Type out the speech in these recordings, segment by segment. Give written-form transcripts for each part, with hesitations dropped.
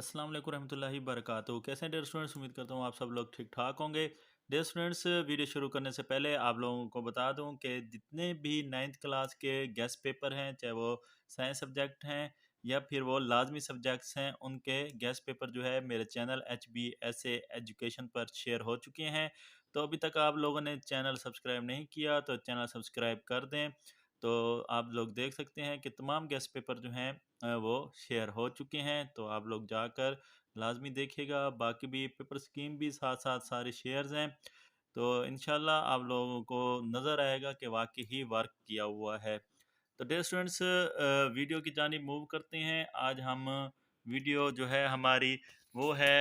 अस्सलाम वालेकुम रहमतुल्लाहि बरकातहू। कैसे हैं डियर स्टूडेंट्स? उम्मीद करता हूँ आप सब लोग ठीक ठाक होंगे। डियर स्टूडेंट्स, वीडियो शुरू करने से पहले आप लोगों को बता दूं कि जितने भी 9th क्लास के गेस्ट पेपर हैं, चाहे वो साइंस सब्जेक्ट हैं या फिर वो लाजमी सब्जेक्ट्स हैं, उनके गेस्ट पेपर जो है मेरे चैनल HBSA एजुकेशन पर शेयर हो चुके हैं। तो अभी तक आप लोगों ने चैनल सब्सक्राइब नहीं किया तो चैनल सब्सक्राइब कर दें। तो आप लोग देख सकते हैं कि तमाम गेस्ट पेपर जो हैं वो शेयर हो चुके हैं, तो आप लोग जाकर लाजमी देखिएगा। बाकी भी पेपर स्कीम भी साथ साथ सारे शेयर्स हैं, तो इंशाल्लाह आप लोगों को नज़र आएगा कि वाकई ही वर्क किया हुआ है। तो डियर स्टूडेंट्स, वीडियो की जानिब मूव करते हैं। आज हम वीडियो जो है हमारी वो है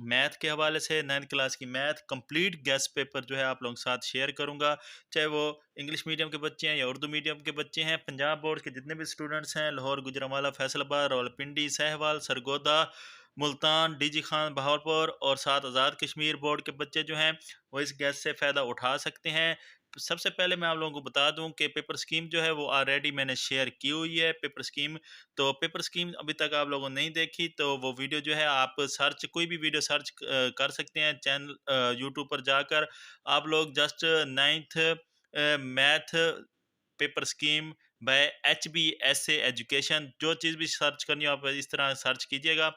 मैथ के हवाले से। 9th क्लास की मैथ कंप्लीट गेस्ट पेपर जो है आप लोगों के साथ शेयर करूंगा, चाहे वो इंग्लिश मीडियम के बच्चे हैं या उर्दू मीडियम के बच्चे हैं। पंजाब बोर्ड के जितने भी स्टूडेंट्स हैं, लाहौर, गुजरांवाला, फैसलाबाद, रावलपिंडी, सहवाल, सरगोदा, मुल्तान, डीजी खान, बहावलपुर और साथ आज़ाद कश्मीर बोर्ड के बच्चे जो हैं वो इस गैस से फ़ायदा उठा सकते हैं। सबसे पहले मैं आप लोगों को बता दूं कि पेपर स्कीम जो है वो ऑलरेडी मैंने शेयर की हुई है। पेपर स्कीम, तो पेपर स्कीम अभी तक आप लोगों ने नहीं देखी तो वो वीडियो जो है आप सर्च, कोई भी वीडियो सर्च कर सकते हैं चैनल यूट्यूब पर जाकर। आप लोग just 9th math paper scheme bye HBSA education, जो चीज़ भी सर्च करनी हो आप इस तरह सर्च कीजिएगा।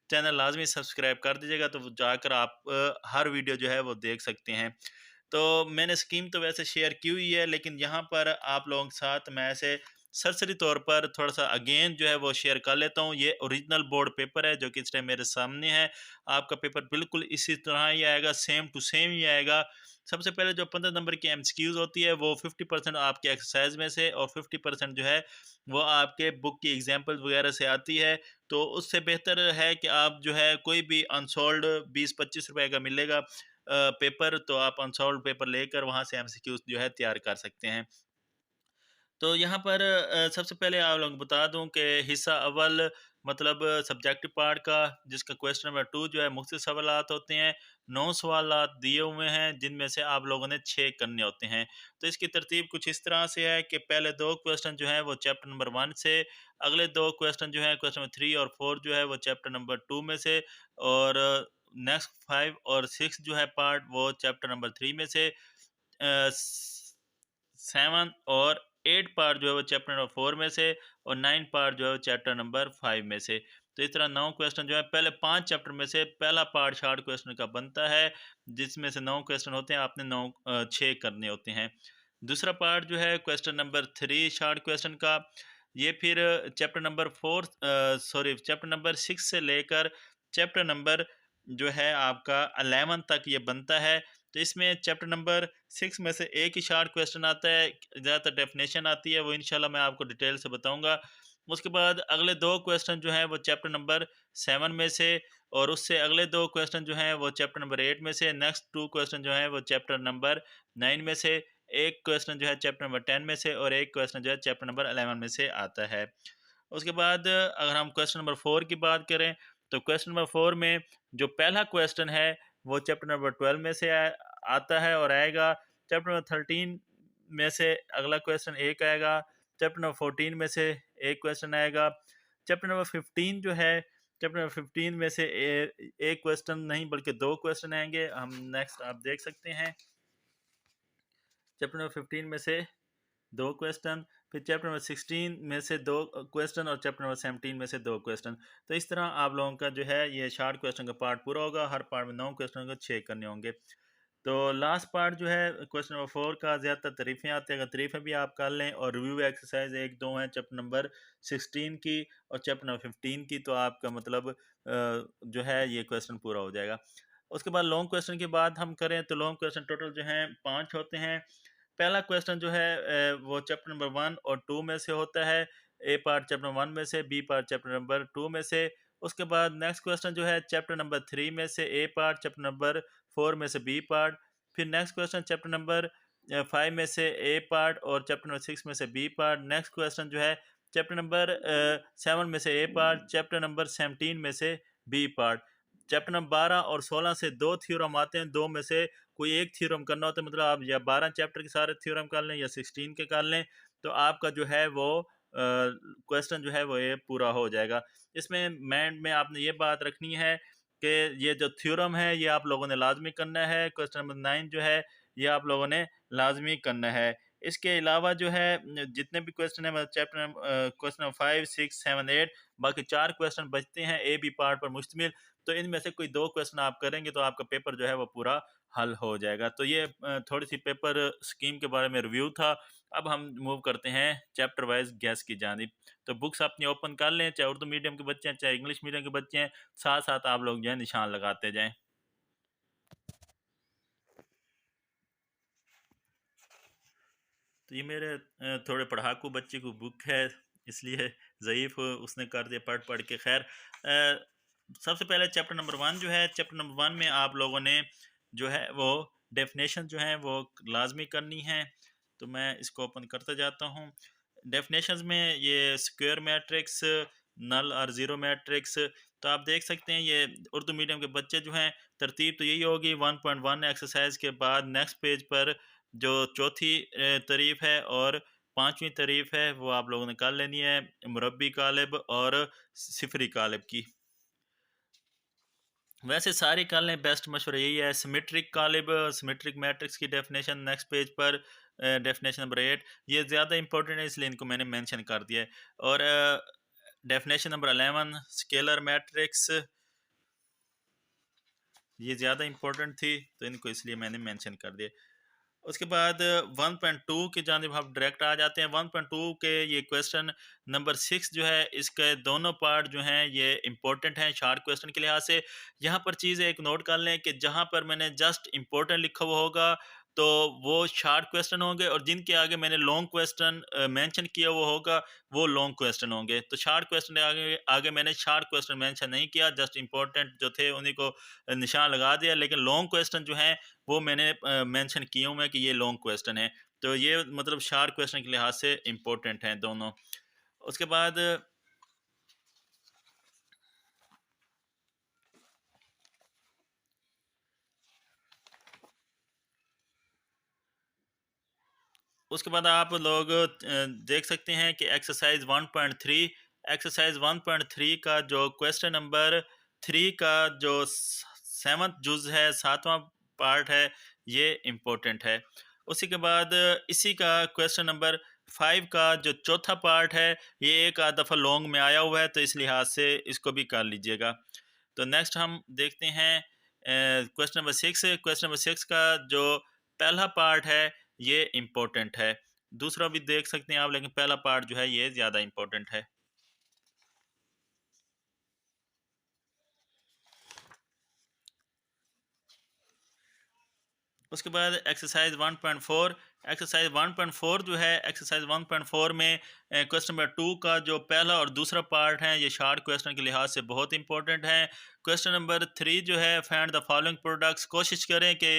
चैनल लाजमी सब्सक्राइब कर दीजिएगा, तो जाकर आप हर वीडियो जो है वो देख सकते हैं। तो मैंने स्कीम तो वैसे शेयर की हुई है, लेकिन यहाँ पर आप लोगों के साथ मैं ऐसे सरसरी तौर पर थोड़ा सा अगेन जो है वो शेयर कर लेता हूँ। ये ओरिजिनल बोर्ड पेपर है जो कि इस टाइम मेरे सामने है। आपका पेपर बिल्कुल इसी तरह ही आएगा, सेम टू सेम ही आएगा। सबसे पहले जो 15 नंबर की MCQs होती है वो 50% आपके एक्सरसाइज में से और 50% जो है वो आपके बुक की एग्जाम्पल वगैरह से आती है। तो उससे बेहतर है कि आप जो है कोई भी अनसोल्ड 20-25 रुपए का मिलेगा पेपर, तो आप अनसॉल्व पेपर लेकर वहाँ से MCQs जो है तैयार कर सकते हैं। तो यहाँ पर सबसे पहले आप लोगों को बता दूं कि हिस्सा अव्वल मतलब सब्जेक्टिव पार्ट का, जिसका क्वेश्चन नंबर 2 जो है मुख्तलिफ सवालात होते हैं। 9 सवालात दिए हुए हैं जिनमें से आप लोगों ने 6 करने होते हैं। तो इसकी तरतीब कुछ इस तरह से है कि पहले 2 क्वेश्चन जो हैं वो चैप्टर नंबर 1 से, अगले 2 क्वेश्चन जो हैं क्वेश्चन नंबर 3 और 4 जो है वो चैप्टर नंबर 2 में से, और नेक्स्ट 5 और 6 जो है पार्ट वो चैप्टर नंबर 3 में से, 7 और 8 पार्ट जो है वो चैप्टर नंबर 4 में से, और 9 पार्ट जो है वो चैप्टर नंबर 5 में से। तो इस तरह 9 क्वेश्चन जो है पहले 5 चैप्टर में से पहला पार्ट शॉर्ट क्वेश्चन का बनता है, जिसमें से 9 क्वेश्चन होते हैं, आपने 6 करने होते हैं। दूसरा पार्ट जो है क्वेश्चन नंबर 3 शॉर्ट क्वेश्चन का, ये फिर chapter number 4 sorry chapter number 6 से लेकर चैप्टर नंबर जो है आपका 11 तक ये बनता है। तो इसमें चैप्टर नंबर 6 में से एक ही शॉर्ट क्वेश्चन आता है, ज़्यादातर डेफिनेशन आती है, वो इंशाल्लाह मैं आपको डिटेल से बताऊंगा। उसके बाद अगले 2 क्वेश्चन जो हैं वो चैप्टर नंबर 7 में से, और उससे अगले 2 क्वेश्चन जो हैं वो चैप्टर नंबर 8 में से, नेक्स्ट 2 क्वेश्चन जो हैं वो चैप्टर नंबर 9 में से, एक क्वेश्चन जो है चैप्टर नंबर 10 में से, और एक क्वेश्चन जो है चैप्टर नंबर 11 में से आता है। उसके बाद अगर हम क्वेश्चन नंबर 4 की बात करें, तो क्वेश्चन नंबर 4 में जो पहला क्वेश्चन है वो चैप्टर नंबर 12 में से आता है और आएगा। चैप्टर नंबर 13 में से अगला क्वेश्चन एक आएगा। चैप्टर नंबर 14 में से एक क्वेश्चन आएगा। चैप्टर नंबर 15 जो है, चैप्टर नंबर 15 में से एक क्वेश्चन नहीं बल्कि 2 क्वेश्चन आएंगे। हम नेक्स्ट आप देख सकते हैं, चैप्टर नंबर 15 में से 2 क्वेश्चन, फिर चैप्टर नंबर 16 में से 2 क्वेश्चन, और चैप्टर नंबर 17 में से 2 क्वेश्चन। तो इस तरह आप लोगों का जो है ये शॉर्ट क्वेश्चन का पार्ट पूरा होगा। हर पार्ट में 9 क्वेश्चन को 6 करने होंगे। तो लास्ट पार्ट जो है क्वेश्चन नंबर 4 का, ज़्यादातर तारीफ़ें आती हैं, अगर तारीफ़ें भी आप कर लें और रिव्यू एक्सरसाइज 1-2 हैं चैप्टर नंबर 16 की और चैप्टर नंबर 15 की, तो आपका मतलब जो है ये क्वेश्चन पूरा हो जाएगा। उसके बाद लॉन्ग क्वेश्चन की बात हम करें तो लॉन्ग क्वेश्चन टोटल जो हैं 5 होते हैं। पहला क्वेश्चन जो है वो चैप्टर नंबर 1 और 2 में से होता है। ए पार्ट चैप्टर 1 में से, बी पार्ट चैप्टर नंबर 2 में से। उसके बाद नेक्स्ट क्वेश्चन जो है चैप्टर नंबर 3 में से ए पार्ट, चैप्टर नंबर 4 में से बी पार्ट। फिर नेक्स्ट क्वेश्चन चैप्टर नंबर 5 में से ए पार्ट और चैप्टर नंबर 6 में से बी पार्ट। नेक्स्ट क्वेश्चन जो है चैप्टर नंबर 7 में से ए पार्ट, चैप्टर नंबर 17 में से बी पार्ट। चैप्टर नंबर 12 और 16 से 2 थ्योरम आते हैं, 2 में से कोई एक थ्योरम करना होता है। मतलब आप या 12 चैप्टर के सारे थ्योरम कर लें या 16 के कर लें, तो आपका जो है वो क्वेश्चन जो है वो ये पूरा हो जाएगा। इसमें माइंड में आपने ये बात रखनी है कि ये जो थ्योरम है ये आप लोगों ने लाजमी करना है। क्वेश्चन नंबर 9 जो है ये आप लोगों ने लाजमी करना है। इसके अलावा जो है जितने भी क्वेश्चन है मतलब क्वेश्चन नंबर 5, 6, 7, 8 बाकी 4 क्वेश्चन बचते हैं ए बी पार्ट पर मुश्तमिल। तो इनमें से कोई 2 क्वेश्चन आप करेंगे तो आपका पेपर जो है वो पूरा हल हो जाएगा। तो ये थोड़ी सी पेपर स्कीम के बारे में रिव्यू था। अब हम मूव करते हैं चैप्टर वाइज गैस की जानिब। तो बुक्स अपनी ओपन कर लें, चाहे उर्दू मीडियम के बच्चे हैं चाहे इंग्लिश मीडियम के बच्चे हैं, साथ साथ आप लोग जो है निशान लगाते जाएं। तो ये मेरे थोड़े पढ़ाकू बच्चे को बुक है, इसलिए ज़यीफ़ उसने कर दिया पढ़ पढ़ के। खैर सबसे पहले चैप्टर नंबर 1 जो है, चैप्टर नंबर 1 में आप लोगों ने जो है वो डेफिनेशन जो है वो लाजमी करनी है। तो मैं इसको ओपन करता जाता हूँ। डेफिनेशंस में ये स्क्वायर मैट्रिक्स, नल और ज़ीरो मैट्रिक्स, तो आप देख सकते हैं ये उर्दू मीडियम के बच्चे जो हैं तरतीब तो यही होगी 1.1 एक्सरसाइज के बाद नेक्स्ट पेज पर जो चौथी तारीफ़ है और पांचवी तारीफ़ है वो आप लोगों ने कर लेनी है मुरब्बी कालिब और सिफरी कालिब की। वैसे सारी कर लें, बेस्ट मशवरा यही है। सिमेट्रिक कालिब, सिमेट्रिक मैट्रिक्स की डेफिनेशन नेक्स्ट पेज पर डेफिनेशन नंबर 8, ये ज़्यादा इंपॉर्टेंट है इसलिए इनको मैंने मेंशन कर दिया है। और डेफिनेशन नंबर 11 स्केलर मैट्रिक्स, ये ज़्यादा इंपॉर्टेंट थी तो इनको इसलिए मैंने मेंशन कर दिया। उसके बाद 1.2 की जानिब हम डायरेक्ट आ जाते हैं। 1.2 के ये क्वेश्चन नंबर 6 जो है इसके दोनों पार्ट जो हैं ये इंपॉर्टेंट हैं शॉर्ट क्वेश्चन के लिहाज से। यहाँ पर चीज़ एक नोट कर लें कि जहाँ पर मैंने जस्ट इंपॉर्टेंट लिखा हुआ होगा तो वो शॉर्ट क्वेश्चन होंगे, और जिनके आगे मैंने लॉन्ग क्वेश्चन मेंशन किया हुआ होगा वो लॉन्ग क्वेश्चन होंगे। तो शॉर्ट क्वेश्चन के आगे आगे मैंने शॉर्ट क्वेश्चन मेंशन नहीं किया, जस्ट इंपॉर्टेंट जो थे उन्हीं को निशान लगा दिया। लेकिन लॉन्ग क्वेश्चन जो हैं वो मैंने मेंशन किए हुए हैं कि ये लॉन्ग क्वेश्चन है। तो ये मतलब शॉर्ट क्वेश्चन के लिहाज से इंपॉर्टेंट हैं दोनों। उसके बाद आप लोग देख सकते हैं कि एक्सरसाइज 1.3, एक्सरसाइज 1.3 का जो क्वेश्चन नंबर 3 का जो सेवंथ जुज है, सातवां पार्ट है, ये इम्पोर्टेंट है। उसी के बाद इसी का क्वेश्चन नंबर 5 का जो चौथा पार्ट है ये एक आध दफ़ा लॉन्ग में आया हुआ है, तो इस लिहाज से इसको भी कर लीजिएगा। तो नेक्स्ट हम देखते हैं क्वेश्चन नंबर 6। क्वेश्चन नंबर 6 का जो पहला पार्ट है ये इम्पोर्टेंट है। दूसरा भी देख सकते हैं आप, लेकिन पहला पार्ट जो है ये ज़्यादा इम्पोर्टेंट है। उसके बाद एक्सरसाइज 1.4, एक्सरसाइज 1.4 जो है, एक्सरसाइज 1.4 में क्वेश्चन नंबर 2 का जो पहला और दूसरा पार्ट है ये शॉर्ट क्वेश्चन के लिहाज से बहुत इंपॉर्टेंट है। क्वेश्चन नंबर 3 जो है फाइंड द फॉलोइंग प्रोडक्ट्स, कोशिश करें कि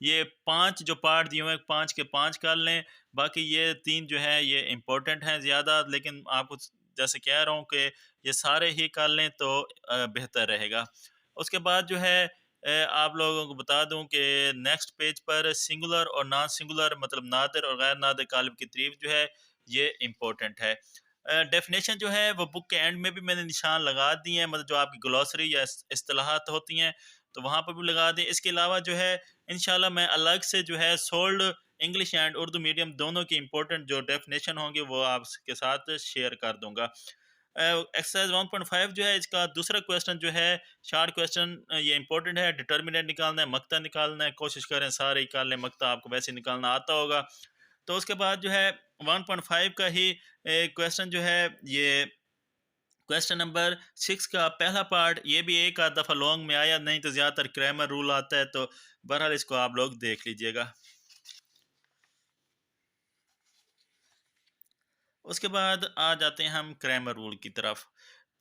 ये 5 जो पार्ट दिए हुए 5 के 5 कर लें। बाकी ये 3 जो है ये इंपॉर्टेंट हैं ज़्यादा, लेकिन आपको जैसे कह रहा हूँ कि ये सारे ही कर लें तो बेहतर रहेगा। उसके बाद जो है आप लोगों को बता दूं कि नेक्स्ट पेज पर सिंगुलर और नॉन सिंगुलर मतलब नादिर और गैर नादिर कालिब की तारीफ जो है ये इम्पोर्टेंट है। डेफिनेशन जो है वो बुक के एंड में भी मैंने निशान लगा दिए हैं, मतलब जो आपकी ग्लॉसरी या इस्तिलाहात होती हैं तो वहाँ पर भी लगा दें। इसके अलावा जो है इंशाल्लाह मैं अलग से जो है sold English and Urdu medium दोनों की इंपॉर्टेंट जो डेफिनेशन होंगे वो आपके साथ शेयर कर दूंगा। एक्सरसाइज 1.5 जो है इसका दूसरा क्वेश्चन जो है शॉर्ट क्वेश्चन ये इंपॉर्टेंट है। डिटर्मिनेंट निकालना है, मक्ता निकालना है, कोशिश करें सारे ही निकाल लें, मक्ता आपको वैसे निकालना आता होगा। तो उसके बाद जो है 1.5 का ही क्वेश्चन जो है ये क्वेश्चन नंबर 6 का पहला पार्ट, ये भी एक आध दफ़ा लॉन्ग में आया, नहीं तो ज़्यादातर ग्रामर रूल आता है, तो बहरहाल इसको आप लोग देख लीजिएगा। उसके बाद आ जाते हैं हम ग्रामर रूल की तरफ।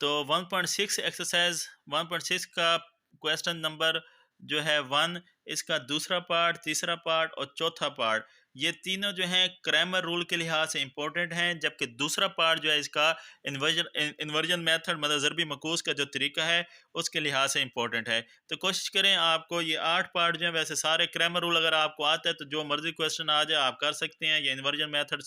तो 1.6 एक्सरसाइज 1.6 का क्वेश्चन नंबर जो है 1, इसका दूसरा पार्ट, तीसरा पार्ट और चौथा पार्ट, ये तीनों जो हैं ग्रामर रूल के लिहाज से इंपॉर्टेंट हैं, जबकि दूसरा पार्ट जो है इसका इन्वर्जन मेथड मतलब ज़रबी मकूस का जो तरीका है उसके लिहाज से इंपॉर्टेंट है। तो कोशिश करें आपको ये 8 पार्ट जो है, वैसे सारे ग्रामर रूल अगर आपको आता है तो जो मर्जी क्वेश्चन आ जाए आप कर सकते हैं। ये इन्वर्जन मेथड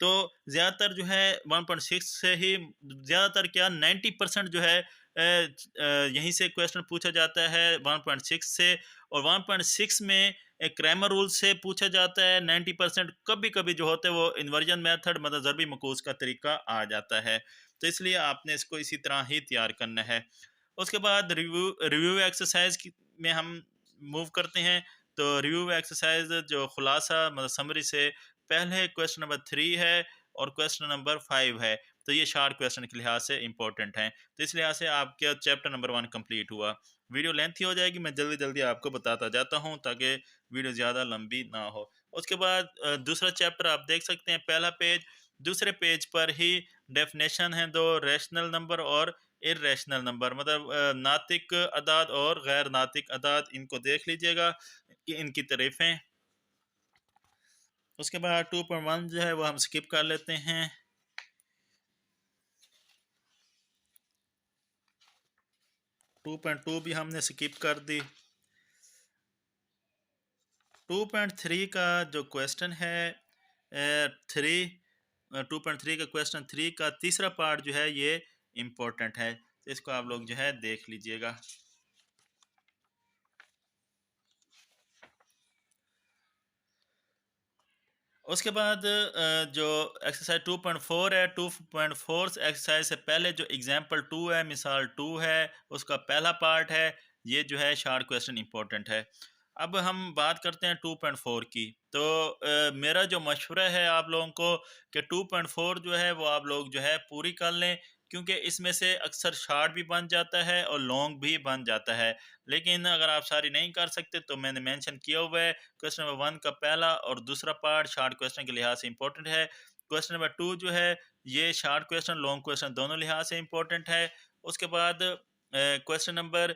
तो ज़्यादातर जो है 1.6 से ही, ज़्यादातर क्या 90% जो है यहीं से क्वेश्चन पूछा जाता है 1.6 से। और 1.6 में ग्रामर रूल से पूछा जाता है 90%। कभी-कभी जो होता है वो इन्वर्जन मेथड मतलब ज़रबी मकूस का तरीका आ जाता है। तो इसलिए आपने इसको इसी तरह ही तैयार करना है। उसके बाद रिव्यू रिव्यू एक्सरसाइज में हम मूव करते हैं। तो रिव्यू एक्सरसाइज जो खुलासा मतलब समरी से पहले क्वेश्चन नंबर 3 है और क्वेश्चन नंबर 5 है। तो ये शार्ट क्वेश्चन के लिहाज से इंपॉर्टेंट हैं। तो इस लिहाज से आपके चैप्टर नंबर 1 कंप्लीट हुआ। वीडियो लेंथी हो जाएगी, मैं जल्दी जल्दी आपको बताता जाता हूँ ताकि वीडियो ज़्यादा लंबी ना हो। उसके बाद दूसरा चैप्टर आप देख सकते हैं, पहला पेज। दूसरे पेज पर ही डेफिनेशन है दो, रैशनल नंबर और इर्रेशनल नंबर, मतलब नातिक अदाद और गैर नातिक अदाद, इनको देख लीजिएगा कि इनकी तारीफें। उसके बाद 2.1 जो है वो हम स्किप कर लेते हैं। 2.2 भी हमने स्किप कर दी। 2.3 का जो क्वेश्चन है 2.3 का क्वेश्चन 3 का तीसरा पार्ट जो है ये इम्पोर्टेंट है। तो इसको आप लोग जो है देख लीजिएगा। उसके बाद जो एक्सरसाइज 2.4 है, 2.4 एक्सरसाइज से पहले जो एग्जांपल 2 है, मिसाल 2 है, उसका पहला पार्ट है। ये जो है शार्ट क्वेश्चन इंपॉर्टेंट है। अब हम बात करते हैं 2.4 की। तो मेरा जो मशवरा है आप लोगों को कि 2.4 जो है वो आप लोग जो है पूरी कर लें, क्योंकि इसमें से अक्सर शार्ट भी बन जाता है और लॉन्ग भी बन जाता है। लेकिन अगर आप सारी नहीं कर सकते तो मैंने मेंशन किया हुआ है, क्वेश्चन नंबर 1 का पहला और दूसरा पार्ट शार्ट क्वेश्चन के लिहाज से इंपॉर्टेंट है। क्वेश्चन नंबर 2 जो है ये शार्ट क्वेश्चन लॉन्ग क्वेश्चन दोनों लिहाज से इंपॉर्टेंट है। उसके बाद क्वेश्चन नंबर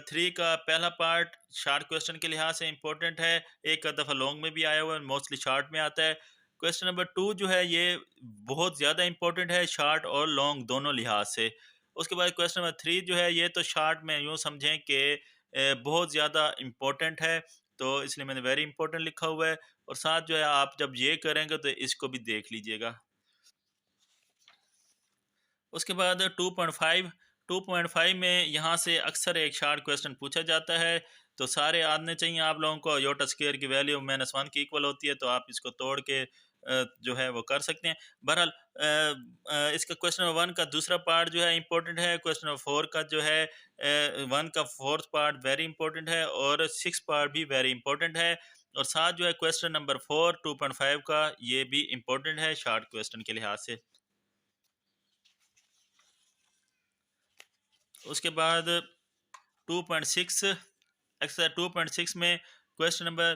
3 का पहला पार्ट शार्ट क्वेश्चन के लिहाज से इंपॉर्टेंट है। एक दफ़ा लॉन्ग में भी आया हुआ है, मोस्टली शार्ट में आता है। क्वेश्चन नंबर 2 जो है ये बहुत ज़्यादा इंपॉर्टेंट है शार्ट और लॉन्ग दोनों लिहाज से। उसके बाद क्वेश्चन नंबर 3 जो है ये तो शार्ट में यूँ समझें कि बहुत ज़्यादा इम्पोर्टेंट है, तो इसलिए मैंने वेरी इंपॉर्टेंट लिखा हुआ है। और साथ जो है आप जब ये करेंगे तो इसको भी देख लीजिएगा। उसके बाद 2.5 में यहाँ से अक्सर एक शार्ट क्वेश्चन पूछा जाता है। तो सारे आने चाहिए आप लोगों को। योटा स्क्वायर की वैल्यू -1 की इक्वल होती है, तो आप इसको तोड़ के जो है वो कर सकते हैं। बहरहाल इसका क्वेश्चन नंबर 1 का दूसरा पार्ट जो है इंपॉर्टेंट है। क्वेश्चन नंबर 4 का जो है 1 का फोर्थ पार्ट वेरी इंपॉर्टेंट है और 6 पार्ट भी वेरी इंपॉर्टेंट है। और साथ जो है क्वेश्चन नंबर 4 2.5 का ये भी इंपॉर्टेंट है शार्ट क्वेश्चन के लिहाज से। उसके बाद 2.6 एक्सरसाइज 2.6 में क्वेश्चन नंबर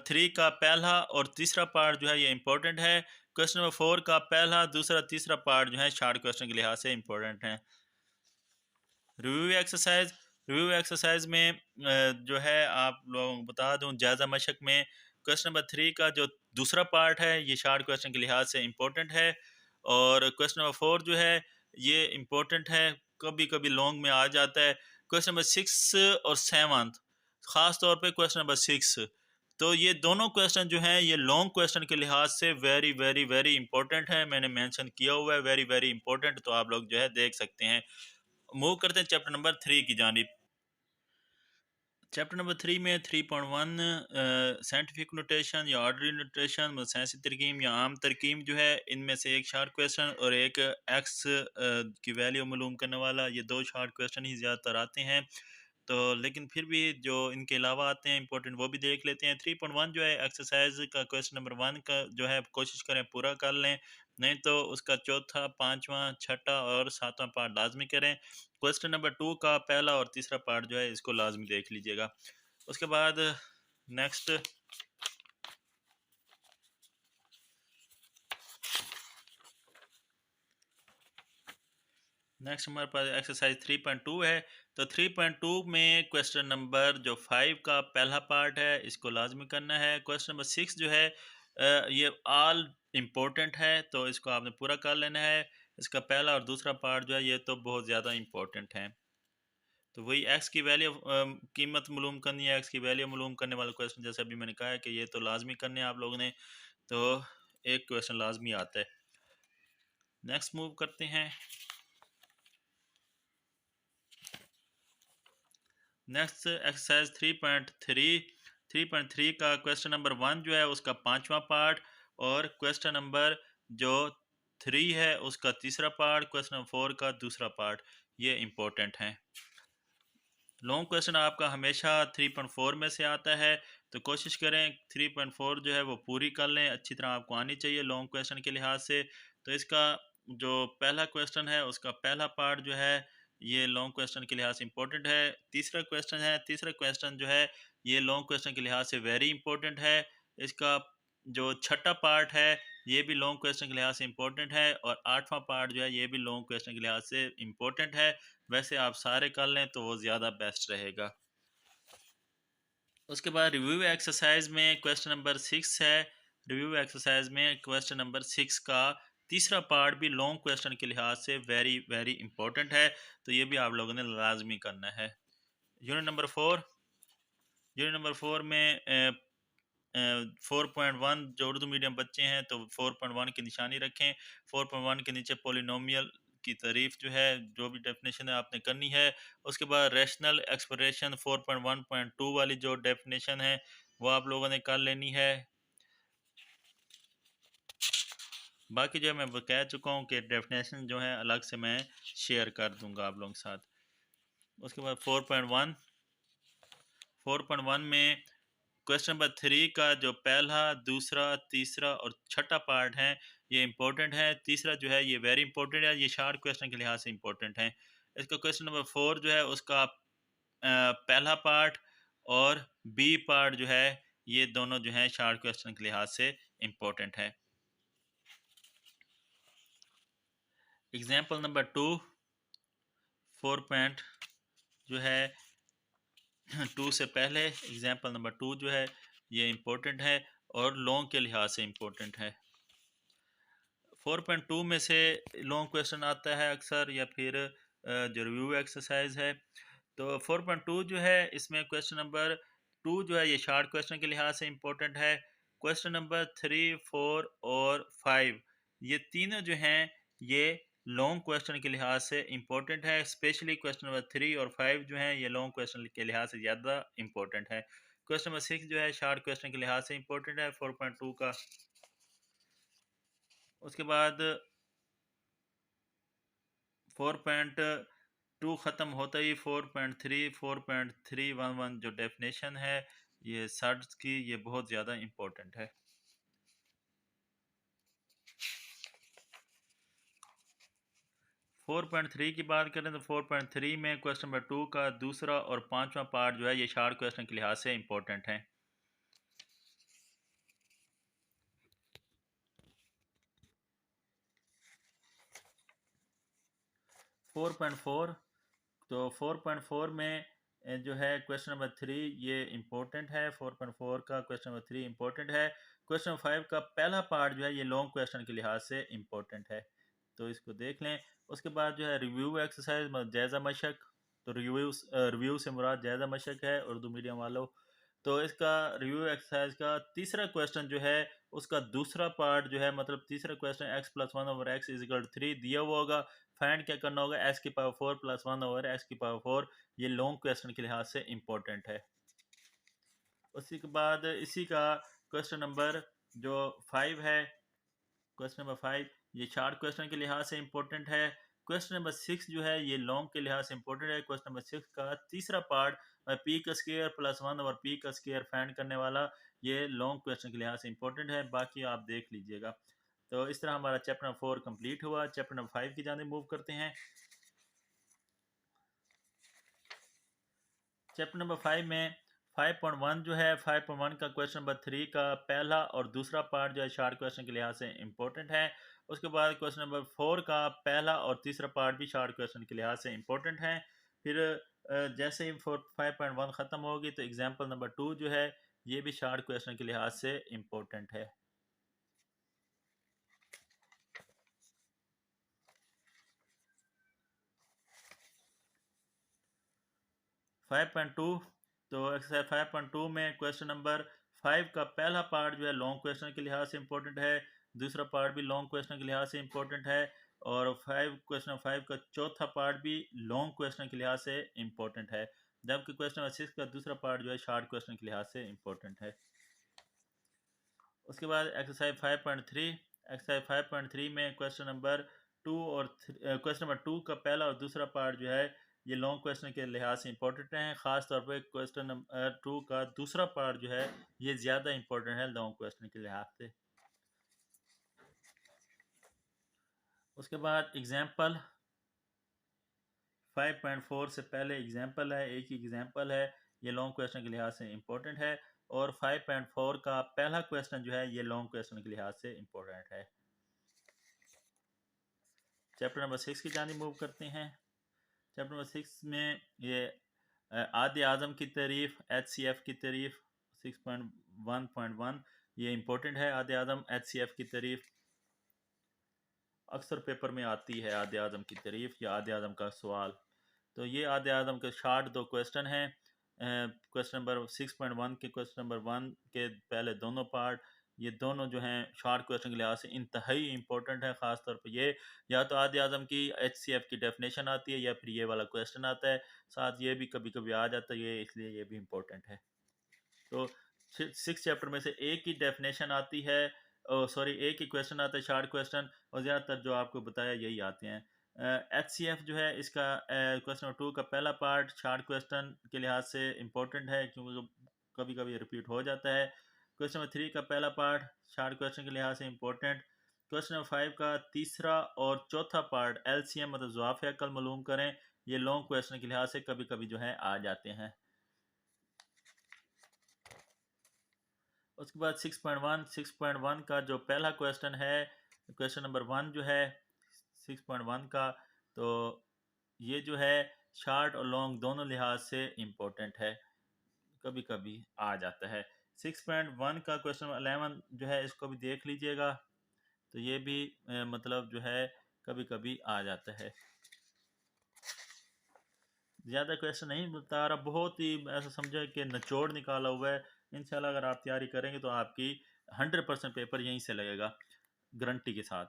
3 का पहला और तीसरा पार्ट जो है ये इंपॉर्टेंट है। क्वेश्चन नंबर 4 का पहला, दूसरा, तीसरा पार्ट जो है शार्ट क्वेश्चन के लिहाज से इंपॉर्टेंट है। रिव्यू एक्सरसाइज रिव्यू एक्सरसाइज में जो है आप लोगों को बता दूं, जायज़ा मशक में क्वेश्चन नंबर 3 का जो दूसरा पार्ट है ये शार्ट क्वेश्चन के लिहाज से इंपॉर्टेंट है। और क्वेश्चन नंबर 4 जो है ये इंपॉर्टेंट है, कभी कभी लॉन्ग में आ जाता है। क्वेश्चन नंबर 6 और 7, ख़ास तौर पे क्वेश्चन नंबर 6, तो ये दोनों क्वेश्चन जो हैं ये लॉन्ग क्वेश्चन के लिहाज से वेरी वेरी वेरी इंपॉर्टेंट है। मैंने मेंशन किया हुआ है वेरी वेरी इंपॉर्टेंट, तो आप लोग जो है देख सकते हैं। मूव करते हैं चैप्टर नंबर 3 की जानिब। चैप्टर नंबर 3 में 3.1 साइंटिफिक नोटेशन या ऑर्डनरी नोटेशन मतलब साइंसी तरकीब या आम तरकीब जो है, इनमें से एक शार्ट क्वेश्चन और एक एक्स की वैल्यू मालूम करने वाला, ये दो शार्ट क्वेश्चन ही ज़्यादातर आते हैं। तो लेकिन फिर भी जो इनके अलावा आते हैं इंपॉर्टेंट वो भी देख लेते हैं। 3.1 जो है एक्सरसाइज का क्वेश्चन नंबर 1 का जो है कोशिश करें पूरा कर लें, नहीं तो उसका चौथा, पांचवा, छठा और सातवां पार्ट लाजमी करें। क्वेश्चन नंबर 2 का पहला और तीसरा पार्ट जो है इसको लाजमी देख लीजिएगा। उसके बाद नेक्स्ट नेक्स्ट हमारे पास एक्सरसाइज 3.2 है। तो 3.2 में क्वेश्चन नंबर जो 5 का पहला पार्ट है इसको लाजमी करना है। क्वेश्चन नंबर 6 जो है ये ऑल इम्पोर्टेंट है, तो इसको आपने पूरा कर लेना है। इसका पहला और दूसरा पार्ट जो है ये तो बहुत ज़्यादा इम्पोर्टेंट है। तो वही एक्स की वैल्यू कीमत मालूम करनी है, एक्स की वैल्यू मालूम करने वाला क्वेश्चन, जैसे अभी मैंने कहा है कि ये तो लाजमी करने हैं आप लोगों ने। तो एक क्वेश्चन लाजमी आता है। नेक्स्ट मूव करते हैं। नेक्स्ट एक्सरसाइज 3.3 का क्वेश्चन नंबर 1 जो है उसका 5वां पार्ट, और क्वेश्चन नंबर जो 3 है उसका तीसरा पार्ट, क्वेश्चन नंबर 4 का दूसरा पार्ट, ये इम्पोर्टेंट हैं। लॉन्ग क्वेश्चन आपका हमेशा 3.4 में से आता है, तो कोशिश करें 3.4 जो है वो पूरी कर लें, अच्छी तरह आपको आनी चाहिए लॉन्ग क्वेश्चन के लिहाज से। तो इसका जो पहला क्वेश्चन है उसका पहला पार्ट जो है ये लॉन्ग क्वेश्चन के लिहाज से इम्पोर्टेंट है। तीसरा क्वेश्चन जो है ये लॉन्ग क्वेश्चन के लिहाज से वेरी इंपॉर्टेंट है। इसका जो छठा पार्ट है ये भी लॉन्ग क्वेश्चन के लिहाज से इम्पोर्टेंट है, और 8वां पार्ट जो है ये भी लॉन्ग क्वेश्चन के लिहाज से इम्पोर्टेंट है। वैसे आप सारे कर लें तो वो ज़्यादा बेस्ट रहेगा। उसके बाद रिव्यू एक्सरसाइज में क्वेश्चन नंबर 6 है। रिव्यू एक्सरसाइज में क्वेश्चन नंबर 6 का तीसरा पार्ट भी लॉन्ग क्वेश्चन के लिहाज से वेरी वेरी इंपॉर्टेंट है, तो ये भी आप लोगों ने लाजमी करना है। यूनिट नंबर 4 में 4.1 जो उर्दू मीडियम बच्चे हैं तो 4.1 की निशानी रखें। 4.1 के नीचे पोलिनोमियल की तारीफ जो है, जो भी डेफिनेशन है आपने करनी है। उसके बाद रैशनल एक्सप्रेशन 4.1.2 वाली जो डेफिनेशन है वो आप लोगों ने कर लेनी है। बाकी जो मैं कह चुका हूँ कि डेफिनेशन जो है अलग से मैं शेयर कर दूंगा आप लोगों के साथ। उसके बाद 4.1 में क्वेश्चन नंबर 3 का जो पहला, दूसरा, तीसरा और छठा पार्ट है ये इंपॉर्टेंट है। तीसरा जो है ये वेरी इंपॉर्टेंट है, ये शार्ट क्वेश्चन के लिहाज से इंपॉर्टेंट है। इसका क्वेश्चन नंबर 4 जो है उसका पहला पार्ट और बी पार्ट जो है ये दोनों जो है शार्ट क्वेश्चन के लिहाज से इंपॉर्टेंट है। एग्जाम्पल नंबर 2 4 पॉइंट जो है 2 से पहले एग्जाम्पल नंबर 2 जो है ये इम्पोर्टेंट है और लॉन्ग के लिहाज से इम्पोर्टेंट है। 4.2 में से लॉन्ग क्वेश्चन आता है अक्सर, या फिर जो रिव्यू एक्सरसाइज है। तो 4.2 जो है इसमें क्वेश्चन नंबर 2 जो है ये शार्ट क्वेश्चन के लिहाज से इम्पोर्टेंट है। क्वेश्चन नंबर 3, 4 और 5 ये तीनों जो हैं ये लॉन्ग क्वेश्चन के लिहाज से इम्पोर्टेंट है। स्पेशली क्वेश्चन नंबर 3 और 5 जो हैं ये लॉन्ग क्वेश्चन के लिहाज से ज़्यादा इम्पोर्टेंट है। क्वेश्चन नंबर 6 जो है शार्ट क्वेश्चन के लिहाज से इम्पोर्टेंट है 4.2 का। उसके बाद 4.2 ख़त्म होता ही 4.3 जो डेफिनेशन है ये सर्च की, ये बहुत ज़्यादा इम्पोर्टेंट है। 4.3 की बात करें तो 4.3 में क्वेश्चन नंबर 2 का दूसरा और 5वां पार्ट जो है ये शार्ट क्वेश्चन के लिहाज से इम्पोर्टेंट है। 4.4 तो 4.4 में जो है क्वेश्चन नंबर 3 ये इम्पोर्टेंट है। 4.4 का क्वेश्चन नंबर 3 इम्पोर्टेंट है। क्वेश्चन नंबर 5 का पहला पार्ट जो है ये लॉन्ग क्वेश्चन के लिहाज से इम्पोर्टेंट है, तो इसको देख लें। उसके बाद जो है रिव्यू एक्सरसाइज मतलब जायज़ा मशक, तो रिव्यू से मुराद जायज़ा मशक है उर्दू मीडियम वालों। तो इसका रिव्यू एक्सरसाइज का तीसरा क्वेश्चन जो है उसका दूसरा पार्ट जो है, मतलब तीसरा क्वेश्चन x+1/x=3 दिया हुआ होगा। फाइंड क्या करना होगा, x⁴ + 1/x⁴। ये लॉन्ग क्वेश्चन के लिहाज से इम्पोर्टेंट है। उसी के बाद इसी का क्वेश्चन नंबर जो 5 है, क्वेश्चन नंबर 5 ये शार्ट क्वेश्चन के लिहाज से इम्पोर्टेंट है। क्वेश्चन नंबर 6 जो है ये लॉन्ग के लिहाज से इम्पोर्टेंट है। क्वेश्चन नंबर 6 का तीसरा पार्ट p² + 1/p² फाइंड करने वाला, ये लॉन्ग क्वेश्चन के लिहाज से इम्पोर्टेंट है। बाकी आप देख लीजिएगा। तो इस तरह हमारा चैप्टर नंबर 4 कंप्लीट हुआ। चैप्टर नंबर 5 की जानिब मूव करते हैं। चैप्टर नंबर 5 में 5.1 जो है, 5.1 का क्वेश्चन नंबर 3 का पहला और दूसरा पार्ट जो है शार्ट क्वेश्चन के लिहाज से इम्पोर्टेंट है। उसके बाद क्वेश्चन नंबर 4 का पहला और तीसरा पार्ट भी शार्ट क्वेश्चन के लिहाज से इम्पोर्टेंट है। फिर जैसे ही 5.1 ख़त्म होगी तो एग्जाम्पल नंबर 2 जो है ये भी शार्ट क्वेश्चन के लिहाज से इम्पोर्टेंट है। 5.2 तो एक्सरसाइज 5.2 में क्वेश्चन नंबर 5 का पहला पार्ट जो है लॉन्ग क्वेश्चन के लिहाज से इम्पोर्टेंट है। दूसरा पार्ट भी लॉन्ग क्वेश्चन के लिहाज से इम्पोर्टेंट है, और क्वेश्चन 5 का चौथा पार्ट भी लॉन्ग क्वेश्चन के लिहाज से इम्पोर्टेंट है, जबकि क्वेश्चन 6 का दूसरा पार्ट जो है शॉर्ट क्वेश्चन के लिहाज से इम्पोर्टेंट है। उसके बाद एक्सरसाइज 5.3। एक्सरसाइज 5.3 में क्वेश्चन नंबर 2 का पहला और दूसरा पार्ट जो है ये लॉन्ग क्वेश्चन के लिहाज से इंपॉर्टेंट है। ख़ास तौर पे क्वेश्चन नंबर 2 का दूसरा पार्ट जो है ये ज़्यादा इंपॉर्टेंट है लॉन्ग क्वेश्चन के लिहाज से। उसके बाद एग्जाम्पल 5.4 से पहले एग्जाम्पल है, एक ही एग्जाम्पल है, ये लॉन्ग क्वेश्चन के लिहाज से इम्पोर्टेंट है, और 5.4 का पहला क्वेश्चन जो है ये लॉन्ग क्वेश्चन के लिहाज से इम्पोर्टेंट है। चैप्टर नंबर 6 की जानिब मूव करते हैं। चैप्टर नंबर 6 में ये आदि आज़म की तारीफ, HCF की तारीफ 6.1.1 ये इम्पोर्टेंट है। आदि आज़म HCF की तारीफ अक्सर पेपर में आती है, आदि आज़म की तारीफ या आदि आज़म का सवाल। तो ये आदि आज़म के शार्ट दो क्वेश्चन हैं। क्वेश्चन नंबर 6.1 के क्वेश्चन नंबर 1 के पहले दोनों पार्ट, ये दोनों जो हैं शार्ट क्वेश्चन के लिहाज से इंतहाई इंपॉर्टेंट है। ख़ास तौर पे ये या तो आदि आज़म की HCF की डेफिनेशन आती है या फिर ये वाला क्वेश्चन आता है, साथ ये भी कभी कभी आ जाता है ये, इसलिए ये भी इम्पोर्टेंट है। तो 6 चैप्टर में से एक ही डेफिनेशन आती है, सॉरी एक ही क्वेश्चन आता है शार्ट क्वेश्चन, और ज़्यादातर जो आपको बताया यही आते हैं। HCF जो है इसका क्वेश्चन नंबर 2 का पहला पार्ट शार्ट क्वेश्चन के लिहाज से इम्पोर्टेंट है क्योंकि कभी कभी रिपीट हो जाता है। क्वेश्चन नंबर 3 का पहला पार्ट शार्ट क्वेश्चन के लिहाज से इम्पोर्टेंट। क्वेश्चन नंबर 5 का तीसरा और चौथा पार्ट LCM मतलब ज़वाफ़ अक़ल मालूम करें, ये लॉन्ग क्वेश्चन के लिहाज से कभी कभी जो है आ जाते हैं। उसके बाद 6.1 का जो पहला क्वेश्चन है, क्वेश्चन नंबर 1 जो है 6.1 का, तो ये जो है शार्ट और लॉन्ग दोनों लिहाज से इम्पोर्टेंट है, कभी कभी आ जाता है। 6.1 का क्वेश्चन 11 जो है इसको भी देख लीजिएगा, तो ये भी मतलब जो है कभी कभी आ जाता है। ज़्यादा क्वेश्चन नहीं बता रहा, बहुत ही ऐसा समझे कि निचोड़ निकाला हुआ है। इंशाल्लाह अगर आप तैयारी करेंगे तो आपकी 100% पेपर यहीं से लगेगा, गारंटी के साथ।